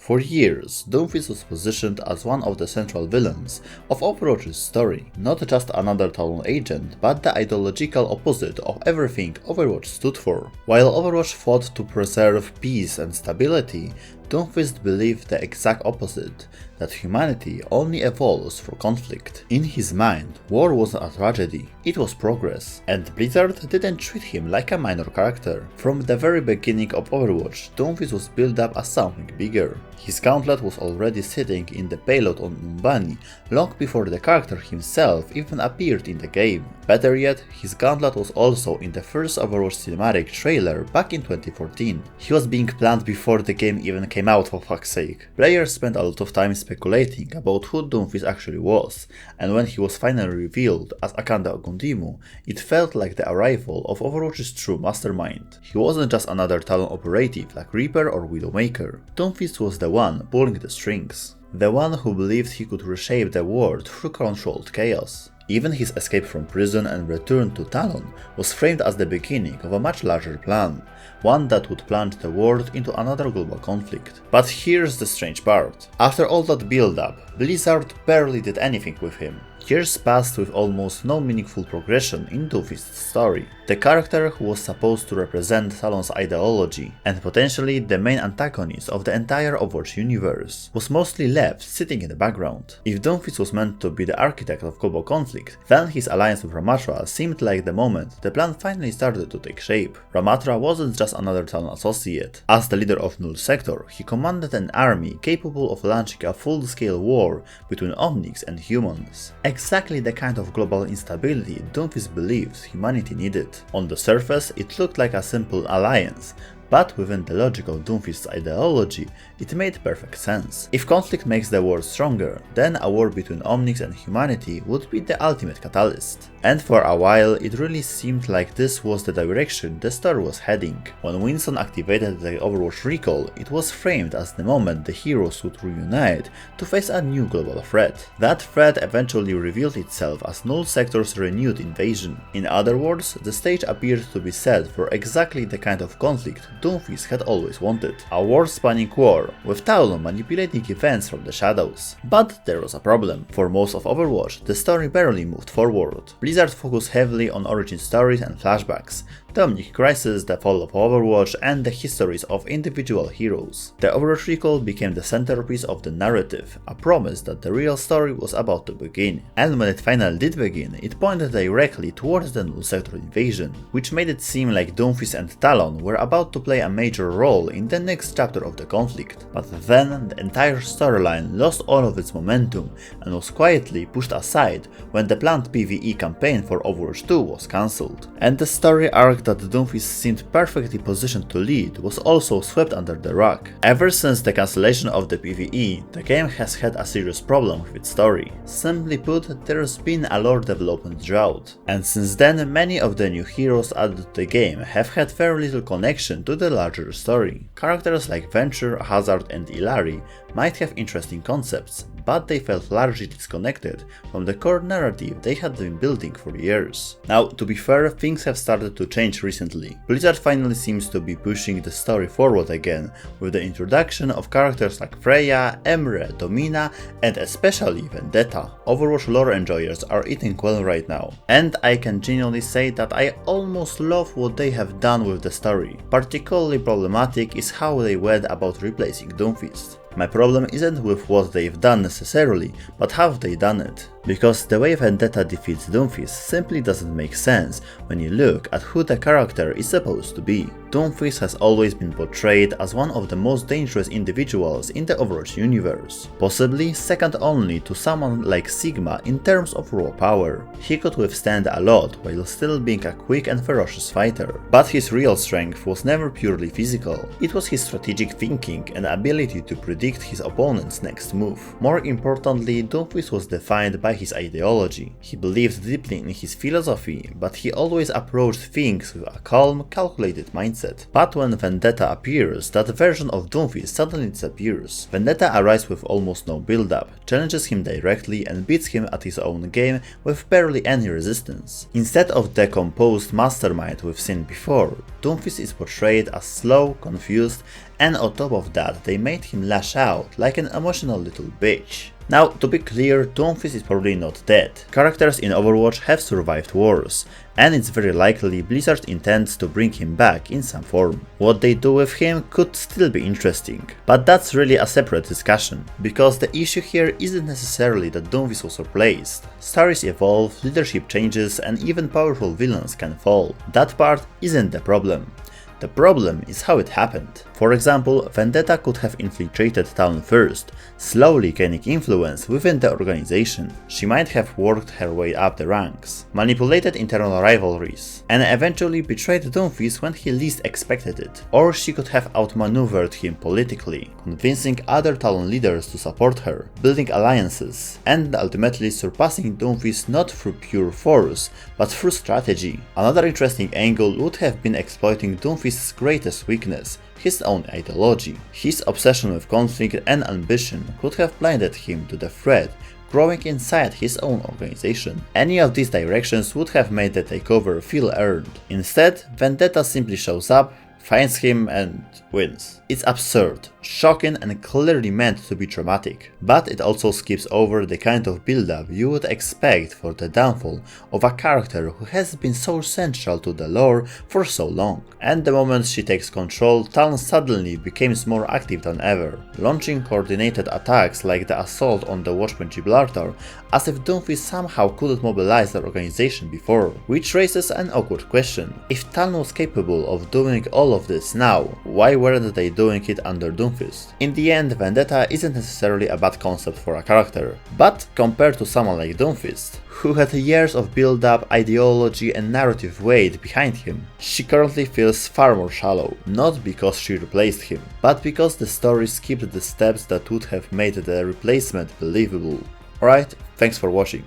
For years, Doomfist was positioned as one of the central villains of Overwatch's story, not just another Talon agent, but the ideological opposite of everything Overwatch stood for. While Overwatch fought to preserve peace and stability, Doomfist believed the exact opposite, that humanity only evolves through conflict. In his mind, war wasn't a tragedy, it was progress, and Blizzard didn't treat him like a minor character. From the very beginning of Overwatch, Doomfist was built up as something bigger. His gauntlet was already sitting in the payload on Numbani long before the character himself even appeared in the game. Better yet, his gauntlet was also in the first Overwatch cinematic trailer back in 2014. He was being planned before the game even came out, for fuck's sake. Players spent a lot of time speculating about who Doomfist actually was, and when he was finally revealed as Akanda Ogundimu, it felt like the arrival of Overwatch's true mastermind. He wasn't just another Talon operative like Reaper or Widowmaker. Doomfist was the one pulling the strings. The one who believed he could reshape the world through controlled chaos. Even his escape from prison and return to Talon was framed as the beginning of a much larger plan, one that would plunge the world into another global conflict. But here's the strange part. After all that build-up, Blizzard barely did anything with him. Years passed with almost no meaningful progression in Doomfist's story. The character who was supposed to represent Talon's ideology and potentially the main antagonist of the entire Overwatch universe was mostly left sitting in the background. If Doomfist was meant to be the architect of global conflict, then his alliance with Ramatra seemed like the moment the plan finally started to take shape. Ramatra wasn't just another Talon associate. As the leader of Null Sector, he commanded an army capable of launching a full-scale war between Omnics and humans. Exactly the kind of global instability Doomfist believed humanity needed. On the surface, it looked like a simple alliance, but within the logic of Doomfist's ideology, it made perfect sense. If conflict makes the world stronger, then a war between Omnics and humanity would be the ultimate catalyst. And for a while, it really seemed like this was the direction the story was heading. When Winston activated the Overwatch recall, it was framed as the moment the heroes would reunite to face a new global threat. That threat eventually revealed itself as Null Sector's renewed invasion. In other words, the stage appeared to be set for exactly the kind of conflict Doomfist had always wanted. A world-spanning war, with Talon manipulating events from the shadows. But there was a problem. For most of Overwatch, the story barely moved forward. Blizzard focused heavily on origin stories and flashbacks, the Omnic Crisis, the fall of Overwatch, and the histories of individual heroes. The Overwatch recall became the centerpiece of the narrative, a promise that the real story was about to begin. And when it finally did begin, it pointed directly towards the Null Sector invasion, which made it seem like Doomfist and Talon were about to play a major role in the next chapter of the conflict. But then, the entire storyline lost all of its momentum and was quietly pushed aside when the planned PvE campaign for Overwatch 2 was cancelled. And the story arc that Doomfist seemed perfectly positioned to lead was also swept under the rug. Ever since the cancellation of the PvE, the game has had a serious problem with its story. Simply put, there's been a lore development drought. And since then, many of the new heroes added to the game have had very little connection to the larger story. Characters like Venture, Hazard and Illari might have interesting concepts, but they felt largely disconnected from the core narrative they had been building for years. Now, to be fair, things have started to change recently. Blizzard finally seems to be pushing the story forward again, with the introduction of characters like Freya, Emre, Domina, and especially Vandetta. Overwatch lore enjoyers are eating well right now, and I can genuinely say that I almost love what they have done with the story. Particularly problematic is how they went about replacing Doomfist. My problem isn't with what they've done necessarily, but how they've done it. Because the way Vandetta defeats Doomfist simply doesn't make sense when you look at who the character is supposed to be. Doomfist has always been portrayed as one of the most dangerous individuals in the Overwatch universe, possibly second only to someone like Sigma in terms of raw power. He could withstand a lot while still being a quick and ferocious fighter, but his real strength was never purely physical. It was his strategic thinking and ability to predict his opponent's next move. More importantly, Doomfist was defined by his ideology. He believed deeply in his philosophy, but he always approached things with a calm, calculated mindset. But when Vandetta appears, that version of Doomfist suddenly disappears. Vandetta arrives with almost no build-up, challenges him directly and beats him at his own game with barely any resistance. Instead of the composed mastermind we've seen before, Doomfist is portrayed as slow, confused, and on top of that they made him lash out like an emotional little bitch. Now, to be clear, Doomfist is probably not dead. Characters in Overwatch have survived wars, and it's very likely Blizzard intends to bring him back in some form. What they do with him could still be interesting, but that's really a separate discussion, because the issue here isn't necessarily that Doomfist was replaced. Stories evolve, leadership changes, and even powerful villains can fall. That part isn't the problem. The problem is how it happened. For example, Vandetta could have infiltrated Talon first, slowly gaining influence within the organization. She might have worked her way up the ranks, manipulated internal rivalries, and eventually betrayed Doomfist when he least expected it. Or she could have outmaneuvered him politically, convincing other Talon leaders to support her, building alliances, and ultimately surpassing Doomfist not through pure force, but through strategy. Another interesting angle would have been exploiting Doomfist's greatest weakness, his own ideology. His obsession with conflict and ambition could have blinded him to the threat growing inside his own organization. Any of these directions would have made the takeover feel earned. Instead, Vandetta simply shows up, finds him and wins. It's absurd, shocking and clearly meant to be dramatic, but it also skips over the kind of build-up you would expect for the downfall of a character who has been so central to the lore for so long. And the moment she takes control, Talon suddenly becomes more active than ever, launching coordinated attacks like the assault on the Watchman Gibraltar, as if Doomfist somehow couldn't mobilize their organization before, which raises an awkward question. If Talon was capable of doing all of this now, why weren't they doing it under Doomfist? In the end, Vandetta isn't necessarily a bad concept for a character, but compared to someone like Doomfist, who had years of build-up, ideology and narrative weight behind him, she currently feels far more shallow, not because she replaced him, but because the story skipped the steps that would have made the replacement believable. Alright, thanks for watching.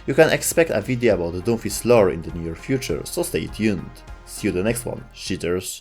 You can expect a video about the Doomfist lore in the near future, so stay tuned. See you in the next one, cheaters.